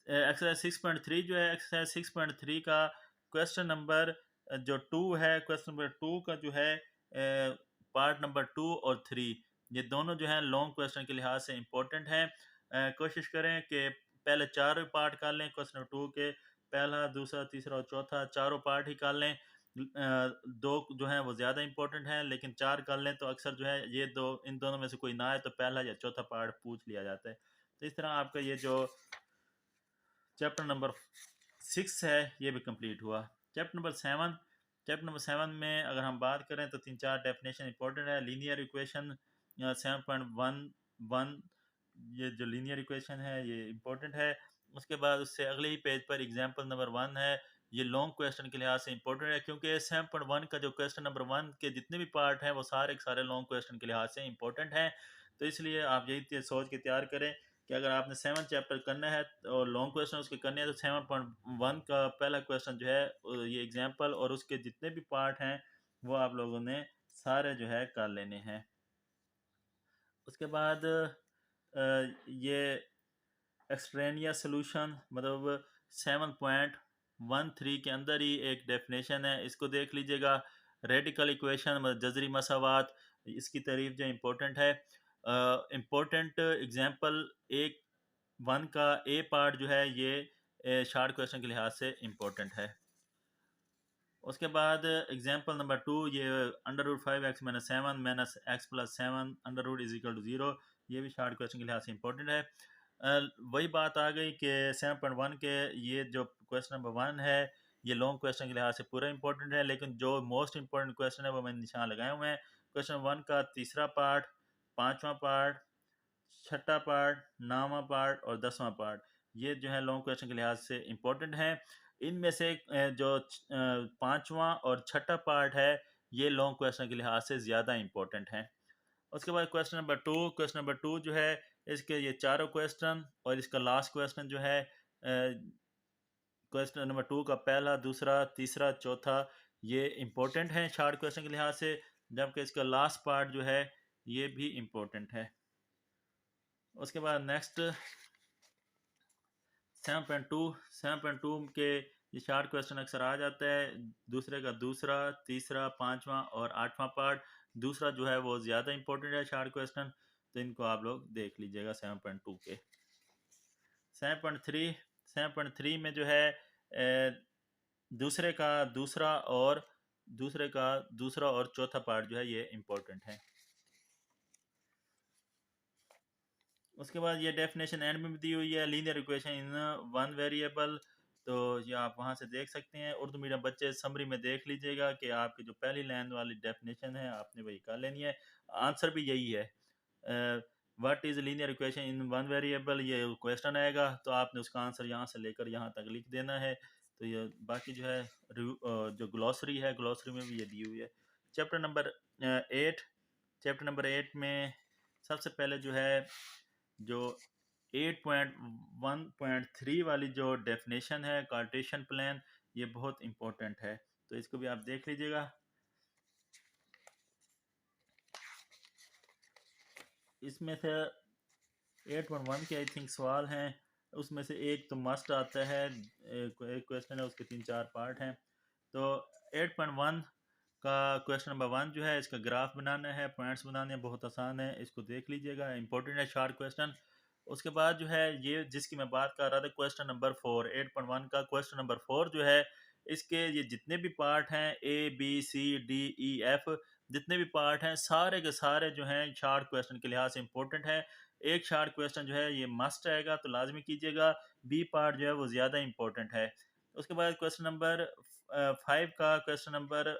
एक्सरसाइज 6.3 जो है, एक्सरसाइज 6.3 का क्वेश्चन नंबर जो 2 है, क्वेश्चन नंबर 2 का जो है पार्ट नंबर 2 और 3 ये दोनों जो है लॉन्ग क्वेश्चन के लिहाज से इम्पोर्टेंट हैं। कोशिश करें कि पहले चारों पार्ट कर लें, क्वेश्चन नंबर 2 के पहला, दूसरा, तीसरा और चौथा चारों पार्ट ही कर लें। दो जो हैं वो ज़्यादा इंपॉर्टेंट हैं, लेकिन 4 कर लें तो अक्सर जो है ये दो, इन दोनों में से कोई ना आए तो पहला या चौथा पार्ट पूछ लिया जाता है। तो इस तरह आपका ये जो चैप्टर नंबर 6 है ये भी कंप्लीट हुआ। चैप्टर नंबर 7 में अगर हम बात करें तो 3-4 डेफिनेशन इंपॉर्टेंट है। लीनियर इक्वेशन 7.11 ये जो लीनियर इक्वेशन है ये इंपॉर्टेंट है। उसके बाद उससे अगले ही पेज पर एग्जाम्पल नंबर 1 है, ये लॉन्ग क्वेश्चन के लिहाज से इंपॉर्टेंट है क्योंकि 7.1 का जो क्वेश्चन नंबर 1 के जितने भी पार्ट हैं वो सारे के सारे लॉन्ग क्वेश्चन के लिहाज से इंपॉर्टेंट हैं। तो इसलिए आप यही सोच के तैयार करें कि अगर आपने 7 चैप्टर करना है और लॉन्ग क्वेश्चन उसके करने हैं तो 7.1 का पहला क्वेश्चन जो है ये एग्जाम्पल और उसके जितने भी पार्ट हैं वो आप लोगों ने सारे जो है कर लेने हैं। उसके बाद ये एक्सट्रेनिया सोल्यूशन मतलब 7.13 के अंदर ही एक डेफिनेशन है, इसको देख लीजिएगा। रेडिकल इक्वेशन मतलब जजरी मसावात, इसकी तारीफ जो इम्पोर्टेंट है। इम्पोर्टेंट एग्जाम्पल 1 का ए पार्ट जो है ये शार्ट क्वेश्चन के लिहाज से इम्पोर्टेंट है। उसके बाद एग्जाम्पल नंबर 2 ये √5x - 7 - x + 7 √ is equal to 0, ये भी शार्ट क्वेश्चन के लिहाज से इम्पोर्टेंट है। वही बात आ गई कि 7.1 के ये जो क्वेश्चन नंबर 1 है ये लॉन्ग क्वेश्चन के लिहाज से पूरा इंपॉर्टेंट है, लेकिन जो मोस्ट इंपॉर्टेंट क्वेश्चन है वो मैंने निशान लगाए हुए हैं। क्वेश्चन 1 का तीसरा पार्ट, पाँचवा पार्ट, छठा पार्ट, 9वां पार्ट और 10वां पार्ट, ये जो है लॉन्ग क्वेश्चन के लिहाज से इम्पोर्टेंट हैं। इनमें से जो पाँचवा और छठा पार्ट है ये लॉन्ग क्वेश्चन के लिहाज से ज़्यादा इम्पोर्टेंट हैं। उसके बाद क्वेश्चन नंबर 2 जो है इसके ये चारों क्वेश्चन और इसका लास्ट क्वेश्चन जो है क्वेश्चन नंबर 2 का पहला, दूसरा, तीसरा, चौथा ये इम्पोर्टेंट है शार्ट क्वेश्चन के लिहाज से, जबकि इसका लास्ट पार्ट जो है ये भी इम्पोर्टेंट है। उसके बाद नेक्स्ट 7.2 7.2 के ये शार्ट क्वेश्चन अक्सर आ जाता है। दूसरे का दूसरा, तीसरा, पांचवा और आठवां पार्ट। दूसरा जो है वो ज़्यादा इंपॉर्टेंट है शार्ट क्वेश्चन, तो इनको आप लोग देख लीजिएगा 7.2 के। 7.3 7.3 में जो है दूसरे का दूसरा और चौथा पार्ट जो है ये इम्पोर्टेंट है। उसके बाद ये डेफिनेशन एंड में भी दी हुई है, linear equation in one variable, तो ये आप वहाँ से देख सकते हैं। उर्दू मीडियम बच्चे समरी में देख लीजिएगा कि आपकी जो पहली लाइन वाली डेफिनेशन है आपने वही कर लेनी है। आंसर भी यही है, what is linear equation in one variable, ये क्वेश्चन आएगा तो आपने उसका आंसर यहाँ से लेकर यहाँ तक लिख देना है। तो ये बाकी जो है जो ग्लॉसरी है, ग्लॉसरी में भी ये दी हुई है। चैप्टर नंबर 8, चैप्टर नंबर 8 में सबसे पहले जो है जो 8.1.3 वाली जो डेफिनेशन है कार्टेशियन प्लान, ये बहुत इंपॉर्टेंट है, तो इसको भी आप देख लीजिएगा। इसमें से 8.1 के आई थिंक सवाल हैं, उसमें से एक तो मस्ट आता है, एक क्वेश्चन है, उसके 3-4 पार्ट हैं। तो 8.1 का क्वेश्चन नंबर 1 जो है, इसका ग्राफ बनाना है, पॉइंट्स बनाने हैं, बहुत आसान है, इसको देख लीजिएगा, इंपॉर्टेंट है शार्ट क्वेश्चन। उसके बाद जो है ये जिसकी मैं बात कर रहा था क्वेश्चन नंबर 4, 8.1 का क्वेश्चन नंबर 4 जो है, इसके ये जितने भी पार्ट हैं ABCDEF, जितने भी पार्ट हैं सारे के सारे जो हैं शार्ट क्वेश्चन के लिहाज से इंपॉर्टेंट है। एक शार्ट क्वेश्चन जो है ये मस्ट आएगा तो लाजमी कीजिएगा, बी पार्ट जो है वो ज़्यादा इंपॉर्टेंट है। उसके बाद क्वेश्चन नंबर 5 का क्वेश्चन नंबर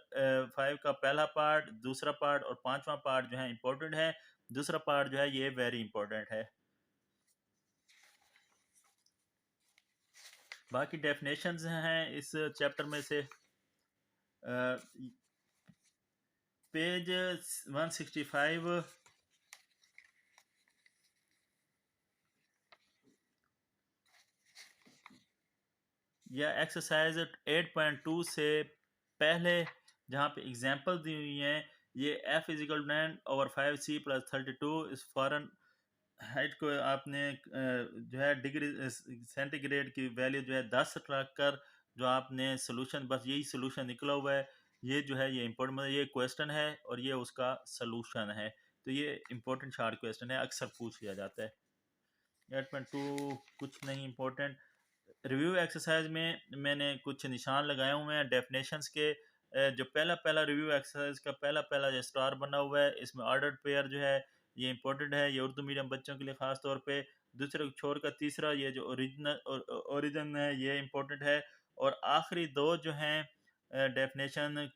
5 का पहला पार्ट, दूसरा पार्ट और पांचवा पार्ट जो है इंपॉर्टेंट है। दूसरा पार्ट जो है ये वेरी इंपॉर्टेंट है। बाकी डेफिनेशंस हैं इस चैप्टर में से, पेज 165 या एक्सरसाइज 8.2 से पहले जहाँ पे एग्जांपल दी हुई हैं, ये f इजिकल 9/5c + 32 इस फॉरन हाइट को आपने जो है डिग्री सेंटीग्रेड की वैल्यू जो है 10 रख कर जो आपने सोल्यूशन, बस यही सोल्यूशन निकला हुआ है, ये जो है ये इंपॉर्टेंट, मतलब ये क्वेश्चन है और ये उसका सोल्यूशन है, तो ये इंपॉर्टेंट शार्ट क्वेश्चन है, अक्सर पूछ लिया जाता है। 8.2 कुछ नहीं इंपॉर्टेंट। रिव्यू एक्सरसाइज में मैंने कुछ निशान लगाए हुए हैं डेफिनेशंस के। जो पहला पहला रिव्यू एक्सरसाइज का पहला पहला जो स्टार बना हुआ है, इसमें ऑर्डर्ड पेयर जो है ये इंपॉर्टेंट है, ये उर्दू मीडियम बच्चों के लिए ख़ास तौर पे। दूसरे छोर का तीसरा ये जो ओरिजिन है ये इंपॉर्टेंट है। और आखिरी दो जो हैं डेफिनेशन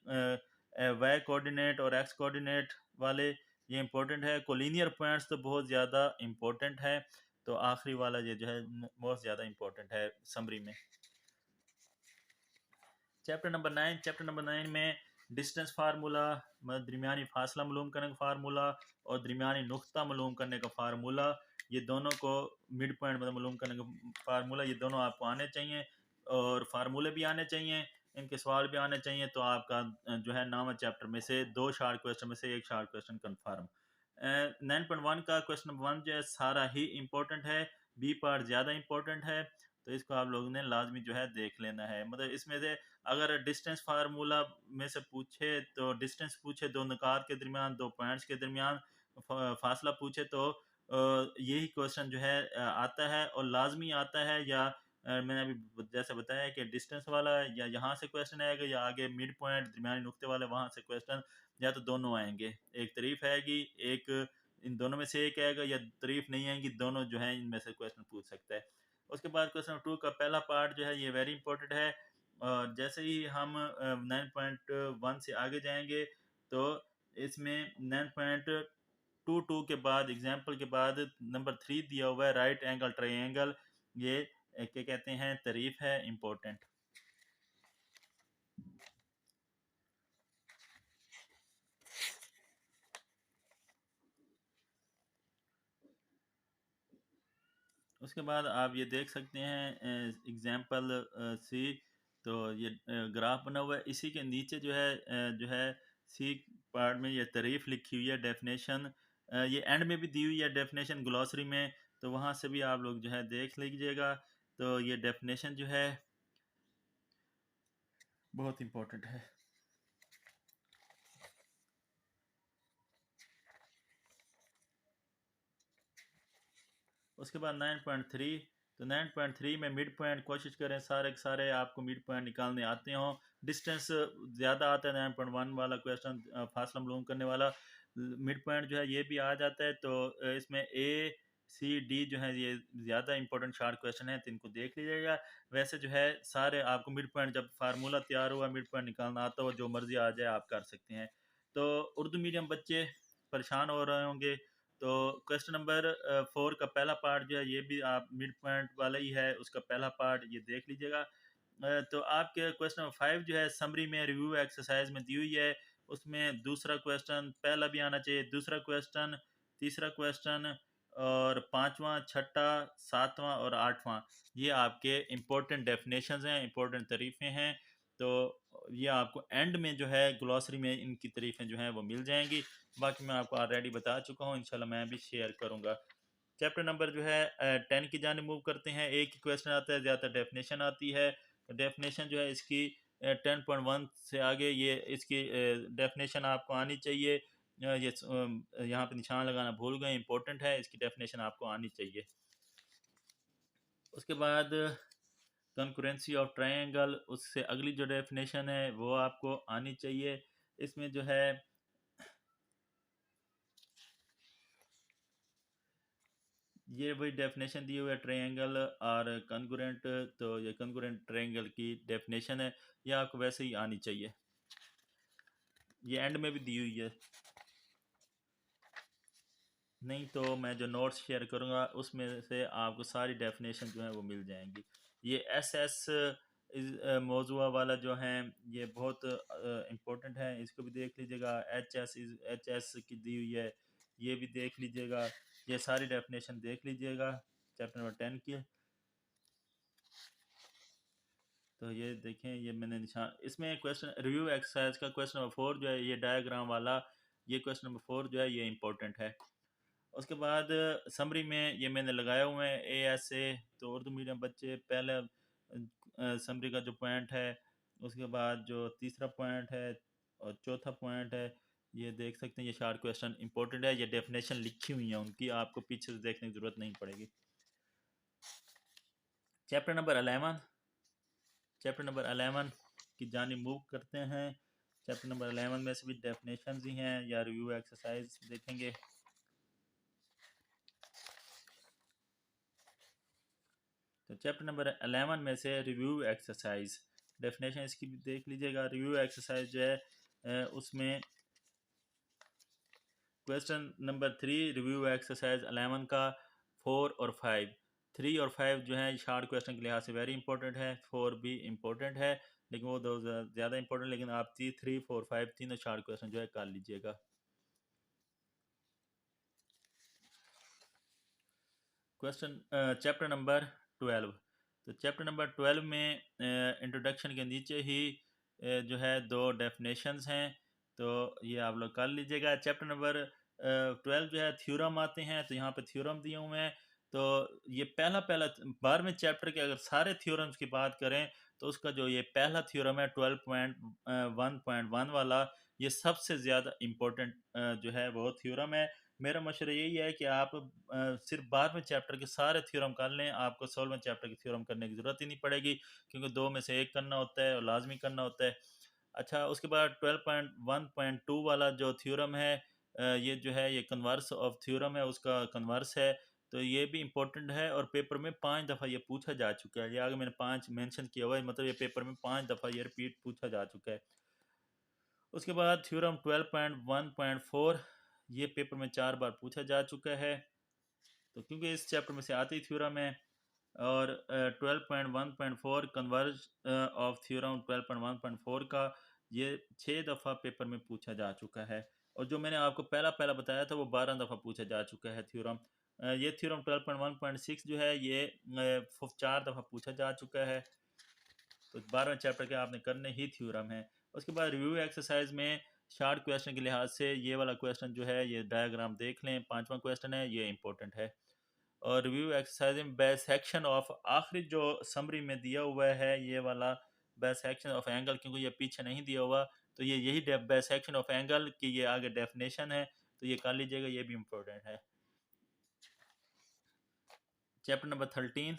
वाई कोऑर्डिनेट और एक्स कोऑर्डिनेट वाले, ये इंपॉर्टेंट है। कोलिनियर पॉइंट्स तो बहुत ज़्यादा इंपॉर्टेंट है, तो आखिरी वाला ये जो है बहुत ज़्यादा इंपॉर्टेंट है समरी में। चैप्टर नंबर 9 में डिस्टेंस फार्मूला, मतलब दरमियानी फासला मालूम करने का फार्मूला और दरमियानी नुक्ता मालूम करने का फार्मूला, ये दोनों को मिड पॉइंट मतलब मालूम करने का फार्मूला, ये दोनों आपको आने चाहिए और फार्मूले भी आने चाहिए, इनके सवाल भी आने चाहिए, तो आपका जो है नामा चैप्टर में से 2 शार्ट क्वेश्चन में से एक शार्ट क्वेश्चन कन्फर्म। 9.1 का क्वेश्चन नंबर 1 जो है सारा ही इंपॉर्टेंट है, बी पार्ट ज़्यादा इंपॉर्टेंट है, तो इसको आप लोगों ने लाजमी जो है देख लेना है। मतलब इसमें से अगर डिस्टेंस फार्मूला में से पूछे तो डिस्टेंस पूछे, दो निकात के दरमियान, दो पॉइंट्स के दरमियान फासला पूछे, तो यही क्वेश्चन जो है आता है और लाजमी आता है। या मैंने अभी जैसे बताया कि डिस्टेंस वाला या यहाँ से क्वेश्चन आएगा या आगे मिड पॉइंट दरमियानी नुक्ते वाले वहाँ से क्वेश्चन, या तो दोनों आएंगे, एक तारीफ आएगी, एक इन दोनों में से एक आएगा, या तारीफ नहीं आएंगी, दोनों जो है इनमें से क्वेश्चन पूछ सकता है। उसके बाद क्वेश्चन 2 का पहला पार्ट जो है ये वेरी इंपॉर्टेंट है, और जैसे ही हम 9.1 से आगे जाएंगे तो इसमें 9.22 के बाद एग्जाम्पल के बाद नंबर 3 दिया हुआ है राइट एंगल ट्रायंगल, ये क्या कहते हैं, तारीफ है, इंपॉर्टेंट। उसके बाद आप ये देख सकते हैं एग्जाम्पल सी, तो ये ग्राफ बना हुआ है, इसी के नीचे जो है सी पार्ट में ये तारीफ लिखी हुई है, डेफिनेशन ये एंड में भी दी हुई है डेफिनेशन ग्लॉसरी में, तो वहाँ से भी आप लोग जो है देख लीजिएगा। तो ये डेफिनेशन जो है बहुत इम्पोर्टेंट है। उसके बाद 9.3, तो 9.3 में मिड पॉइंट कोशिश करें सारे के सारे आपको मिड पॉइंट निकालने आते हों। डिस्टेंस ज़्यादा आता है 9.1 वाला क्वेश्चन, फासला मालूम करने वाला। मिड पॉइंट जो है ये भी आ जाता है। तो इसमें ए सी डी जो है ये ज़्यादा इंपॉर्टेंट शार्ट क्वेश्चन है, तो इनको देख लीजिएगा। वैसे जो है सारे आपको मिड पॉइंट, जब फार्मूला तैयार हुआ मिड पॉइंट निकालना आता हो, जो मर्जी आ जाए आप कर सकते हैं। तो उर्दू मीडियम बच्चे परेशान हो रहे होंगे, तो क्वेश्चन नंबर 4 का पहला पार्ट जो है ये भी आप मिड पॉइंट वाला ही है, उसका पहला पार्ट ये देख लीजिएगा। तो आपके क्वेश्चन नंबर 5 जो है समरी में रिव्यू एक्सरसाइज में दी हुई है, उसमें दूसरा क्वेश्चन पहला भी आना चाहिए, दूसरा क्वेश्चन, तीसरा क्वेश्चन और पांचवा, छठा, सातवां और आठवां, ये आपके इम्पोर्टेंट डेफिनेशंस हैं, इम्पोर्टेंट तारीफ़ें हैं। तो ये आपको एंड में जो है ग्लॉसरी में इनकी तारीफ़ें जो हैं वो मिल जाएंगी। बाकी मैं आपको ऑलरेडी बता चुका हूँ, इंशाल्लाह मैं भी शेयर करूँगा। चैप्टर नंबर जो है 10 की जाने मूव करते हैं। एक ही क्वेश्चन आता है, ज़्यादातर डेफिनेशन आती है। तो डेफिनेशन जो है इसकी 10.1 से आगे ये इसकी डेफिनेशन आपको आनी चाहिए। यहाँ पे निशान लगाना भूल गए, इंपॉर्टेंट है, इसकी डेफिनेशन आपको आनी चाहिए। उसके बाद कंकरेंसी ऑफ ट्रायंगल, उससे अगली जो डेफिनेशन है वो आपको आनी चाहिए। इसमें जो है ये वही डेफिनेशन दी हुई है ट्रायंगल और कंकरेंट, तो ये कंकरेंट ट्रायंगल की डेफिनेशन है, ये आपको वैसे ही आनी चाहिए, ये एंड में भी दी हुई है। नहीं तो मैं जो नोट्स शेयर करूँगा उसमें से आपको सारी डेफिनेशन जो है वो मिल जाएंगी। ये एस एस मौजूआ वाला जो है ये बहुत इम्पोर्टेंट है, इसको भी देख लीजिएगा। एच एस की दी हुई है, ये भी देख लीजिएगा। ये सारी डेफिनेशन देख लीजिएगा चैप्टर नंबर 10 की। तो ये देखें, ये मैंने निशान, इसमें क्वेश्चन रिव्यू एक्सरसाइज का क्वेश्चन नंबर 4 जो है ये डायग्राम वाला, ये क्वेश्चन नंबर 4 जो है ये इंपॉर्टेंट है। उसके बाद समरी में ये मैंने लगाया हुआ है ए एस ए, तो उर्दू मीडियम बच्चे पहले समरी का जो पॉइंट है, उसके बाद जो तीसरा पॉइंट है और चौथा पॉइंट है, ये देख सकते हैं। ये शार्ट क्वेश्चन इंपॉर्टेंट है, ये डेफिनेशन लिखी हुई है उनकी, आपको पीछे से देखने की ज़रूरत नहीं पड़ेगी। चैप्टर नंबर 11, चैप्टर नंबर 11 की जानी मूव करते हैं। चैप्टर नंबर 11 में से भी डेफिनेशन ही हैं या रिव्यू एक्सरसाइज देखेंगे। तो चैप्टर नंबर 11 में से रिव्यू एक्सरसाइज, डेफिनेशन इसकी भी देख लीजिएगा। रिव्यू एक्सरसाइज जो है उसमें क्वेश्चन नंबर 3 रिव्यू एक्सरसाइज 11 का 4 और 5, 3 और 5 जो है शार्ट क्वेश्चन के लिहाज से वेरी इंपॉर्टेंट है, 4 भी इंपॉर्टेंट है, लेकिन वो दो ज़्यादा इंपॉर्टेंट, लेकिन आप 3, 4, 5 तीनों शार्ट क्वेश्चन जो है कर लीजिएगा। क्वेश्चन चैप्टर नंबर 12, तो चैप्टर नंबर 12 में इंट्रोडक्शन के नीचे ही जो है दो डेफिनेशंस हैं, तो ये आप लोग कर लीजिएगा। चैप्टर नंबर 12 जो है थ्योरम आते हैं, तो यहाँ पे थ्योरम दिए हुए हैं। तो ये पहला पहला 12वें चैप्टर के अगर सारे थ्योरम्स की बात करें, तो उसका जो ये पहला थ्योरम है 12.1.1 वाला, ये सबसे ज़्यादा इम्पोर्टेंट जो है वो थ्योरम है। मेरा मशवरा यही है कि आप सिर्फ 12वें चैप्टर के सारे थ्योरम कर लें, आपको 16वें चैप्टर के थ्योरम करने की ज़रूरत ही नहीं पड़ेगी, क्योंकि दो में से एक करना होता है और लाजमी करना होता है। अच्छा, उसके बाद 12.1.2 वाला जो थ्योरम है, ये जो है ये कन्वर्स ऑफ थ्योरम है, उसका कन्वर्स है, तो ये भी इम्पोर्टेंट है और पेपर में 5 दफ़ा ये पूछा जा चुका है। ये आगे मैंने 5 मेंशन किया हुआ है, मतलब ये पेपर में 5 दफ़ा ये रिपीट पूछा जा चुका है। उसके बाद थ्योरम 12.1.4, ये पेपर में 4 बार पूछा जा चुका है, तो क्योंकि इस चैप्टर में से आते ही थ्योरम है। और 12.1.4 कन्वर्ज ऑफ थ्योरम 12.1.4 का ये 6 दफ़ा पेपर में पूछा जा चुका है, और जो मैंने आपको पहला पहला बताया था वो 12 दफ़ा पूछा जा चुका है थ्योरम। ये थ्योरम 12.1.6 जो है ये 4 दफ़ा पूछा जा चुका है, तो 12वें चैप्टर के आपने करने ही थ्योरम है। उसके बाद रिव्यू एक्सरसाइज में शार्ट क्वेश्चन के लिहाज से ये वाला क्वेश्चन जो है ये डायग्राम देख लें, 5वां क्वेश्चन है, ये इंपॉर्टेंट है। और रिव्यू एक्सरसाइज में बेस्ट सेक्शन ऑफ आखिरी जो समरी में दिया हुआ है ये वाला बेस्ट सेक्शन ऑफ एंगल, क्योंकि ये पीछे नहीं दिया हुआ तो ये यही बेस्ट सेक्शन ऑफ एंगल की ये आगे डेफिनेशन है, तो ये कर लीजिएगा, ये भी इम्पोर्टेंट है। Chapter number 13।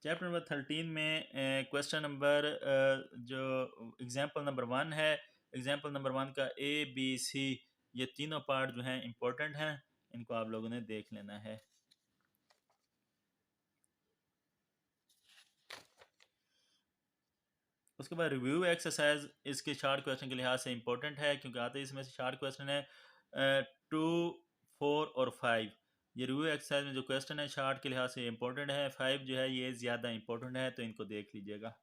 चैप्टर नंबर 13 में क्वेश्चन नंबर जो एग्जांपल नंबर 1 है, एग्जांपल नंबर 1 का ए बी सी ये तीनों पार्ट जो हैं इंपॉर्टेंट हैं, इनको आप लोगों ने देख लेना है। उसके बाद रिव्यू एक्सरसाइज इसके शार्ट क्वेश्चन के लिहाज से इंपॉर्टेंट है, क्योंकि आते इसमें से शार्ट क्वेश्चन है 2, 4 और 5। ये रिव्यू एक्सरसाइज में जो क्वेश्चन है शार्ट के लिहाज से इंपॉर्टेंट है, 5 जो है ये ज़्यादा इंपॉर्टेंट है, तो इनको देख लीजिएगा।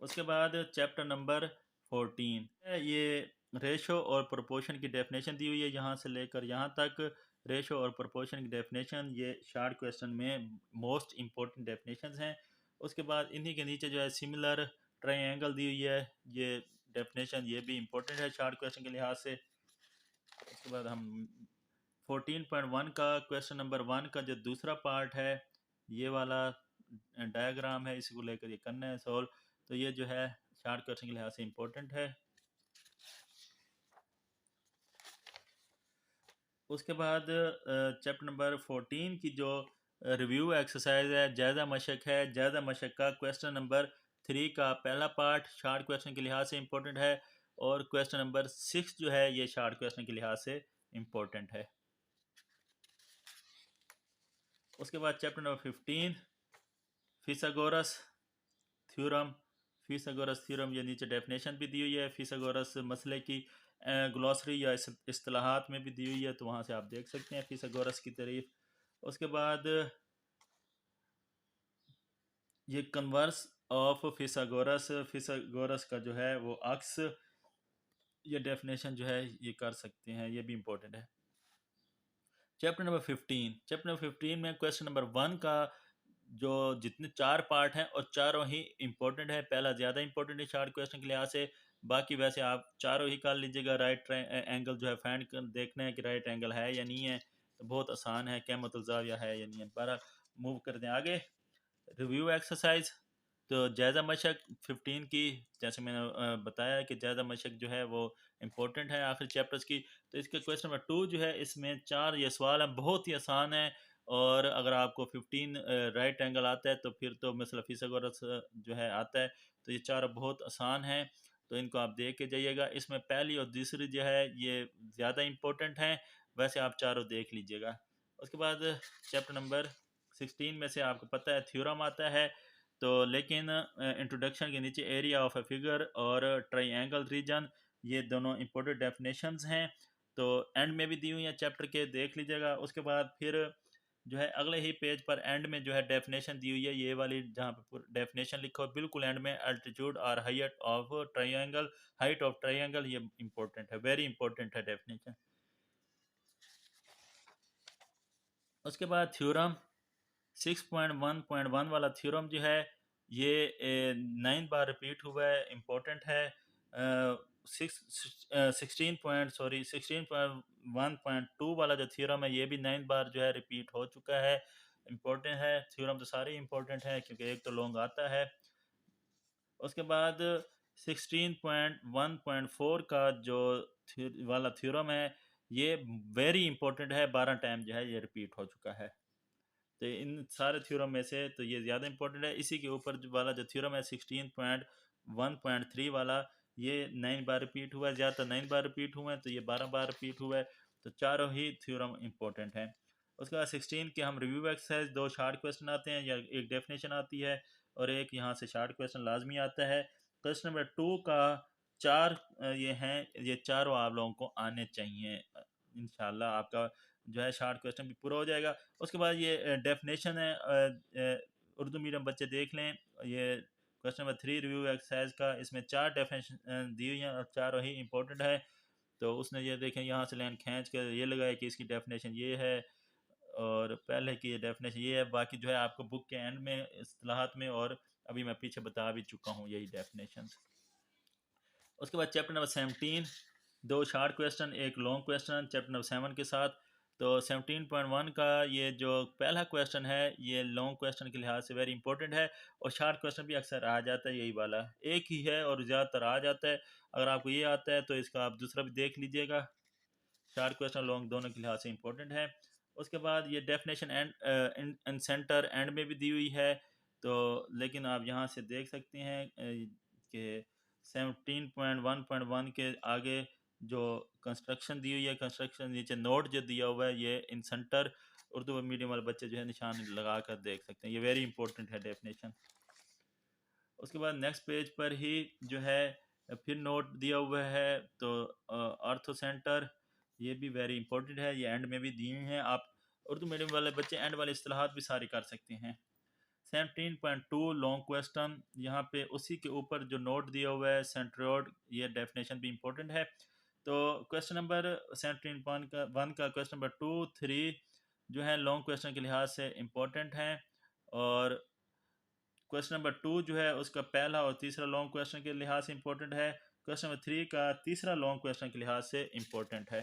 उसके बाद चैप्टर नंबर 14 ये रेशो और प्रोपोर्शन की डेफिनेशन दी हुई है, यहाँ से लेकर यहाँ तक रेशो और प्रोपोर्शन की डेफिनेशन ये शार्ट क्वेश्चन में मोस्ट इम्पोर्टेंट डेफिनेशन हैं। उसके बाद इन्हीं के नीचे जो है सिमिलर ट्रायंगल दी हुई है, ये डेफिनेशन ये भी इम्पोर्टेंट है शार्ट क्वेश्चन के लिहाज से। उसके बाद हम 14.1 का क्वेश्चन नंबर 1 का जो दूसरा पार्ट है ये वाला डायग्राम है, इसी को लेकर ये करना है सॉल्व, तो ये जो है शार्ट क्वेश्चन के लिहाज से इम्पोर्टेंट है। उसके बाद चैप्टर नंबर 14 की जो रिव्यू एक्सरसाइज है जायज़ा मशक है, जायज़ा मशक का क्वेश्चन नंबर 3 का पहला पार्ट शार्ट क्वेश्चन के लिहाज से इम्पोर्टेंट है, और क्वेश्चन नंबर 6 जो है ये शार्ट क्वेश्चन के लिहाज से इम्पोर्टेंट है। उसके बाद चैप्टर नंबर 15 फिसागोरस थ्योरम, फिसागोरस थ्योरम ये नीचे डेफिनेशन भी दी हुई है, फिसागोरस मसले की ग्लॉसरी या इस्तिलाहात में भी दी हुई है, तो वहाँ से आप देख सकते हैं फिसागोरस की तारीफ। उसके बाद ये कन्वर्स ऑफ फिसागोरस, फिसागोरस का जो है वो अक्स, ये डेफिनेशन जो है ये कर सकते हैं, ये भी इम्पोर्टेंट है। चैप्टर नंबर 15, चैप्टर नंबर 15 में क्वेश्चन नंबर 1 का जो जितने 4 पार्ट हैं और चारों ही इम्पोर्टेंट है, पहला ज़्यादा इम्पोर्टेंट है शार्ट क्वेश्चन के लिहाज से, बाकी वैसे आप चारों ही कर लीजिएगा। राइट एंगल जो है फाइंड कर देखना है कि राइट एंगल है या नहीं है, तो बहुत आसान है, क़यामतुल ज़ाविया है या नहीं है। बहरहाल मूव कर दें आगे। रिव्यू एक्सरसाइज तो जायज़ा मशक 15 की, जैसे मैंने बताया कि जायज़ा मशक जो है वो इम्पोर्टेंट है आखिर चैप्टर्स की, तो इसके क्वेश्चन नंबर 2 जो है इसमें 4 ये सवाल हैं, बहुत ही आसान है, और अगर आपको 15 राइट एंगल आता है तो फिर तो मसला फिसागोरस जो है आता है, तो ये 4 बहुत आसान हैं, तो इनको आप देख के जाइएगा। इसमें पहली और दूसरी जो है ये ज़्यादा इम्पोर्टेंट हैं, वैसे आप चारों देख लीजिएगा। उसके बाद चैप्टर नंबर 16 में से आपको पता है थ्योरम आता है, तो लेकिन इंट्रोडक्शन के नीचे एरिया ऑफ ए फिगर और ट्रायंगल रीजन ये दोनों इंपॉर्टेंट डेफिनेशंस हैं, तो एंड में भी दी हुई हैं चैप्टर के, देख लीजिएगा। उसके बाद फिर जो है अगले ही पेज पर एंड में जो है डेफिनेशन दी हुई है, ये वाली जहाँ पे डेफिनेशन लिखा हो बिल्कुल एंड में, अल्टीट्यूड और height of triangle, height of triangle ये इंपॉर्टेंट है, वेरी इंपॉर्टेंट है डेफिनेशन। उसके बाद थ्योरम 6.1.1 वाला थ्योरम जो है ये 9 बार रिपीट हुआ है, इम्पोर्टेंट है। 16.1.2 वाला जो थ्योरम है ये भी 9 बार जो है रिपीट हो चुका है, इम्पोर्टेंट है। थ्योरम तो सारे इम्पोर्टेंट है क्योंकि एक तो लॉन्ग आता है। उसके बाद 16.1.4 का जो वाला थ्योरम है ये वेरी इंपॉर्टेंट है, 12 टाइम जो है ये रिपीट हो चुका है, तो इन सारे थ्योरम में से तो ये ज़्यादा इंपॉर्टेंट है। इसी के ऊपर वाला जो थ्योरम है 16.1.3 वाला ये 9 बार रिपीट हुआ है, ज़्यादातर 9 बार रिपीट हुए हैं, तो ये 12 बार रिपीट हुआ है, तो चारों ही थ्योरम इंपॉर्टेंट हैं। उसके बाद 16 के हम रिव्यू एक्सरसाइज, 2 शार्ट क्वेश्चन आते हैं या एक डेफिनेशन आती है और एक यहाँ से शार्ट क्वेश्चन लाजमी आता है। क्वेश्चन नंबर 2 का 4 ये हैं, ये चारों आप लोगों को आने चाहिए, इंशाल्लाह आपका जो है शार्ट क्वेश्चन भी पूरा हो जाएगा। उसके बाद ये डेफिनेशन है, उर्दू मीडियम बच्चे देख लें, ये क्वेश्चन नंबर 3 रिव्यू एक्सरसाइज का, इसमें 4 डेफिनेशन दी हुई हैं और चारों ही इंपॉर्टेंट है, तो उसने ये देखें यहाँ से लाइन खींच कर ये लगाया कि इसकी डेफिनेशन ये है और पहले की डेफिनेशन ये है, बाकी जो है आपको बुक के एंड में इस्तिलाहात में और अभी मैं पीछे बता भी चुका हूँ यही डेफिनेशन। उसके बाद चैप्टर नंबर 17, 2 शॉर्ट क्वेश्चन, एक लॉन्ग क्वेश्चन चैप्टर नंबर 7 के साथ। तो 17.1 का ये जो पहला क्वेश्चन है ये लॉन्ग क्वेश्चन के लिहाज से वेरी इंपॉर्टेंट है, और शॉर्ट क्वेश्चन भी अक्सर आ जाता है, यही वाला एक ही है और ज़्यादातर आ जाता है। अगर आपको ये आता है तो इसका आप दूसरा भी देख लीजिएगा। शॉर्ट क्वेश्चन लॉन्ग दोनों के लिहाज से इंपॉर्टेंट है। उसके बाद ये डेफिनेशन एंड सेंटर एंड में भी दी हुई है, तो लेकिन आप यहाँ से देख सकते हैं कि 17.1.1 के आगे जो कंस्ट्रक्शन दी हुई है, कंस्ट्रक्शन नीचे नोट जो दिया हुआ है, ये इन सेंटर उर्दू मीडियम वाले बच्चे जो है निशान लगा कर देख सकते हैं, ये वेरी इंपॉर्टेंट है डेफिनेशन। उसके बाद नेक्स्ट पेज पर ही जो है फिर नोट दिया हुआ है, तो आर्थो सेंटर ये भी वेरी इंपॉर्टेंट है, ये एंड में भी दिए हैं। आप उर्दू मीडियम वाले बच्चे एंड वाले इस्तेलाहात भी सारी कर सकते हैं। 17.2 लॉन्ग क्वेश्चन, यहाँ पे उसी के ऊपर जो नोट दिया हुआ है सेंट्रोड, ये डेफिनेशन भी इंपॉर्टेंट है। तो क्वेश्चन नंबर 17.1 का क्वेश्चन नंबर 2, 3 जो है लॉन्ग क्वेश्चन के लिहाज से इम्पोर्टेंट हैं, और क्वेश्चन नंबर 2 जो है उसका पहला और तीसरा लॉन्ग क्वेश्चन के लिहाज से इम्पोर्टेंट है। क्वेश्चन नंबर 3 का तीसरा लॉन्ग क्वेश्चन के लिहाज से इम्पोर्टेंट है।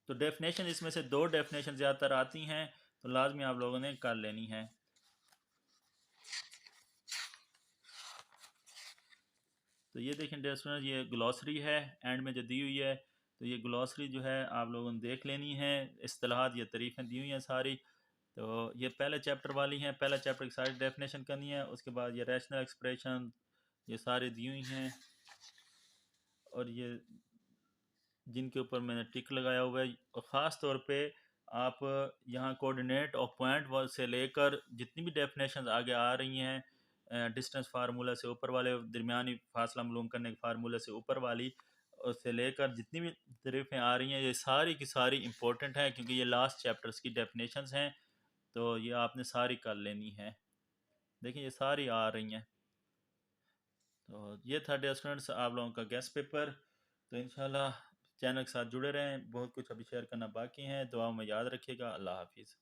तो डेफिनेशन इसमें से 2 डेफिनेशन ज़्यादातर आती हैं, तो लाजमी आप लोगों ने कर लेनी है। तो ये देखें डियर स्टूडेंट, ये ग्लॉसरी है एंड में जो दी हुई है, तो ये ग्लॉसरी जो है आप लोगों ने देख लेनी है। इस्तेलाहात ये तरीफ़ें दी हुई हैं सारी, तो ये पहले चैप्टर वाली हैं, पहला चैप्टर की सारी डेफिनेशन करनी है। उसके बाद ये रैशनल एक्सप्रेशन ये सारी दी हुई हैं, और ये जिनके ऊपर मैंने टिक लगाया हुआ है, और ख़ास तौर पे आप यहाँ कोऑर्डिनेट और पॉइंट वर्ड से लेकर जितनी भी डेफिनेशन आगे आ रही हैं, डिस्टेंस फार्मूला से ऊपर वाले, दरमियानी फासला मालूम करने के फार्मूले से ऊपर वाली, उससे लेकर जितनी भी तरीफ़ें आ रही हैं, ये सारी की सारी इंपॉर्टेंट हैं, क्योंकि ये लास्ट चैप्टर्स की डेफिनेशंस हैं, तो ये आपने सारी कर लेनी है। देखिए ये सारी आ रही हैं। तो ये था डियर स्टूडेंट्स आप लोगों का गेस्ट पेपर। तो इंशाल्लाह चैनल के साथ जुड़े रहें, बहुत कुछ अभी शेयर करना बाकी हैं। दुआ में याद रखिएगा। अल्लाह हाफिज़।